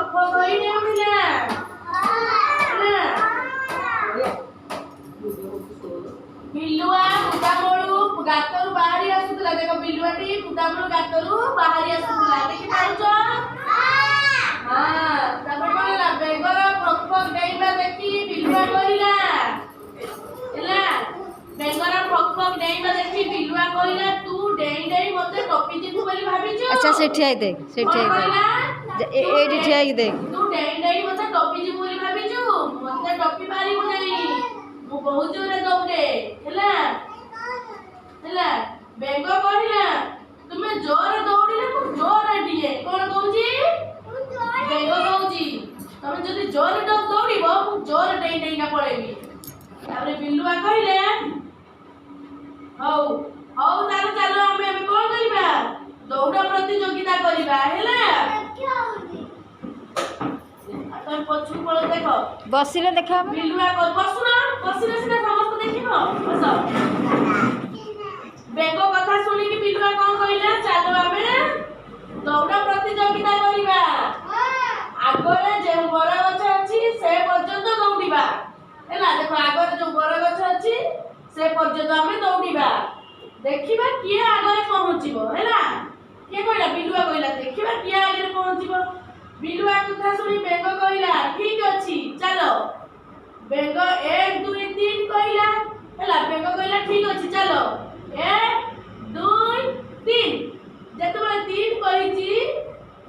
ଫକ୍ ଫକ୍ ହୋଇ ଡେଉଁଥିଲା। ବିଲୁଆ ବୁଦାମୂଳୁ ଗାତରୁ ବାହାରି ଆସୁଥିଲା। ଦେଖ ବିଲୁଆଟି ବୁଦାମୂଳୁ ଗାତରୁ ବାହାରି ଆସୁଥିଲା। ଦେଖିପାରୁଛ? ହଁ। ତାପରେ କଣ ହେଲା? ବେଙ୍ଗର ଫକ୍ ଫକ୍ ଡେଇଁବା ଦେଖି ବିଲୁଆ କହିଲା ହେଲା। ବେଙ୍ଗର ଫକ୍ ଫକ୍ ଡେଇଁବା ଦେଖି ବିଲୁଆ କହିଲା ତୁ ଡେଇଁ ଡେଇଁ ମତେ ଟପି ଯିବୁ ବୋଲି ଭାବିଛୁ? अच्छा से ठिया देख से ठिया देख एडी ठिया देख तू डेई डेई मते टपी जी बोली भाबिछु मते टपी पारिबु नहीं मु बहुत जोरे दौड़े हैला हैला बेंगो कहिला तुमे जोरे दौड़िले मु जोरे दिए कोन कहूची बेंगो कहूची तमे जदी जोरे दौड़िबो मु जोरे डेई डेई ना पळेबी तारे बिल्लुआ कहिले हौ हौ तारे चलो हमें अबे कोन करिबा दौड़ प्रतियोगिता करिबा हैला तम पछु पळ देखो बसिले देखा बिल्लुआ को बसुना बसिले सिना समस्त देखिबो बस बेंगो कथा सुनी कि बिल्लुआ कोन कहिला चलो आमे दौड़ प्रतियोगिता करिबा आगरे जे बर गछ अछि से पर्यंत दौड़िबा हैला देखो आगरे जो बर गछ अछि से पर्यंत आमे दौड़िबा देखिबा किए आगरे पहुंचिबो हैला के कहला बिल्लुआ कहला देखिबा किए आगरे पहुंचिबो बिल्लुआ कथा सुनी बेंगो कहला ठीक अछि चलो बेंगो 1 2 3 कहला हैला बेंगो कहला ठीक अछि चलो 1 2 3 जेतबे 3 कहिची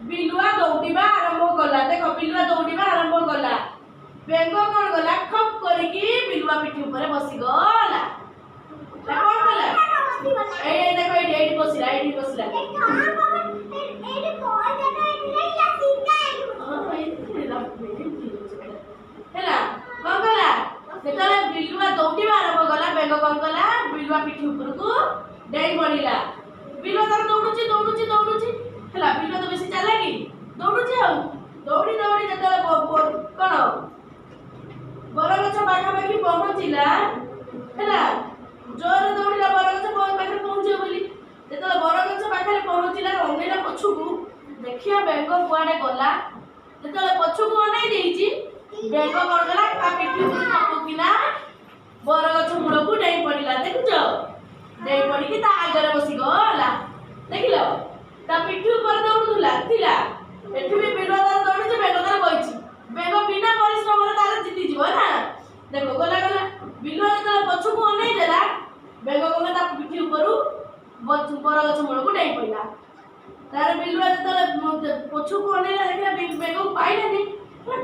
बिल्लुआ दौड़िबा आरंभ कला देखो बिल्लुआ दौड़िबा आरंभ कला बेंगो कोन गला खप करकी बिल्लुआ पिठी ऊपर बसी गला कोन गला ए देखो एडी बसिला एडी बसिला ହେଲା କଣ କଲା ଯେତେବେଳେ ବିଲୁଆ ଦୌଡ଼ିବା ଆରମ୍ଭ କଲା ବେଙ୍ଗ କଣ କଲା ବିଲୁଆ ପିଠି ଉପରକୁ ଡେଇଁ ପଡ଼ିଲା ବିଲୁଆ ତାର ଦୌଡୁଛି ଦୌଡୁଛି ଦୌଡୁଛି ହେଲା ବିଲୁଆ ତ ବେଶୀ ଚାଲାକି ଦୌଡୁଛି ଆଉ ଦୌଡ଼ି ଦୌଡ଼ି ଯେତେବେଳେ କଣ ବରଗଛ ପାଖାପାଖି ପହଞ୍ଚିଲା ହେଲା ଜୋରରେ ଦୌଡ଼ିଲା ବରଗଛ ପାଖରେ ପହଞ୍ଚିବ ବୋଲି ଯେତେବେଳେ ବରଗଛ ପାଖରେ ପହଞ୍ଚିଲା ଅନେଇଲା ପଛକୁ ଦେଖିବା ବେଙ୍ଗ କୁଆଡେ ଗଲା ଯେତେବେଳେ ପଛକୁ ଅନେଇ ଦେଇଛି ବେଙ୍ଗ କଣ କଲା ତା ପିଠି ଉପରେ ଥପକିନା ବରଗଛ ମୂଳକୁ ଡେଇଁ ପଡ଼ିଲା ଦେଖୁଛ ଡେଇଁ ପଡ଼ିକି ତା ଆଗରେ ବସି ଗଲା ଦେଖିଲ ତା ପିଠି ଉପରେ ଦୌଡୁଥିଲା ଥିଲା ଏଠି ବି ବିଲୁଆ ତାର ଦୌଡୁଛି ବେଙ୍ଗ ତାର ବଇଛି ବେଙ୍ଗ ବିନା ପରିଶ୍ରମରେ ତାର ଜିତିଯିବ ନା ଦେଖ ଗଲା ଗଲା ବିଲୁଆ ଯେତେବେଳେ ପଛକୁ ଅନେଇ ଦେଲା ବେଙ୍ଗ କଲା ତା ପିଠି ଉପରୁ ବରଗଛ ମୂଳକୁ ଡେଇଁ ପଡ଼ିଲା तार बिल्लुआ जेतले पछुको अनेला देखला बेंगो पाइलानी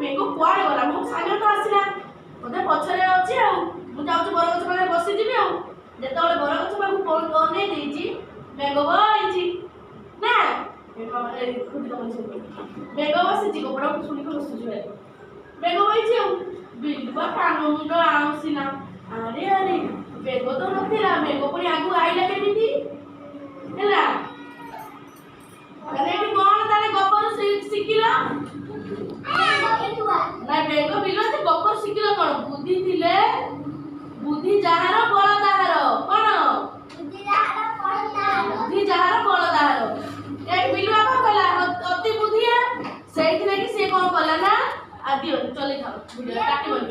बेंगो कुआडे गला मो सागर तो आसिला ओदे पछरे अछि आ मु जाउछु बरगछ पाखे बसी जिबी आ जेतले बरगछ पाखु अने देइची बेंगो बइची ना बेंगो बसी जी गोपड़ा सुनी को बसु जुए बेंगो बइची आ बिल्लुआ कानो मुंडो आउसिना अरे अरे बेंगो तो नथिला बेंगो पुनी आगु आइला केमिति हैला अरे भी कौन तारे गप्पर शिखिला ना बेंगो बिलो से गप्पर शिखिला कोन बुद्धि थिले बुद्धि जहार बळ दाहार कोन बुद्धि जहार बळ दाहार एक बिलुआ को कहला अति बुद्धिया सेठी लगी से कोन कहला ना आदि चले जाओ वीडियो काटी बन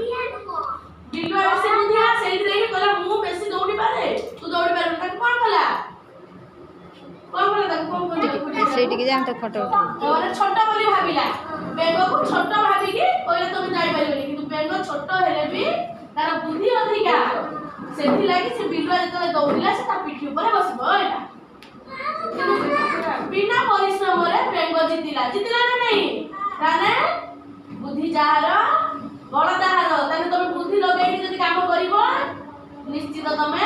बिलुआ से बुद्धिया सेठी लगी कहला मु बेसी दौड़ी पारे तू दौड़ी पारे त कोन कहला ସେଇଠି କି ଯାଆନ୍ତୁ ଫଟୋ ଉଠେଇ ଛୋଟ ବୋଲି ଭାବିଲା ବେଙ୍ଗକୁ ଛୋଟ ଭାବିକି କହିଲେ ତମେ ଯାଇପାରିବନି କିନ୍ତୁ ବେଙ୍ଗ ଛୋଟ ହେଲେ ବି ତାର ବୁଦ୍ଧି ଅଧିକା ସେଥିଲାଗି ସେ ବିଲୁଆ ଯେତେବେଳେ ଦୌଡ଼ିଲା ସେ ତା ପିଠି ଉପରେ ବସିବ ଏଇଟା ବିନା ପରିଶ୍ରମରେ ବେଙ୍ଗ ଜିତିଲା ଜିତିଲା ନା ନାହିଁ ତାହେଲେ ବୁଦ୍ଧି ଯାହାର ବଳ ତାହାର ତାହେଲେ ତମେ ବୁଦ୍ଧି ଲଗେଇକି ଯଦି କାମ କରିବ ନିଶ୍ଚିତ ତମେ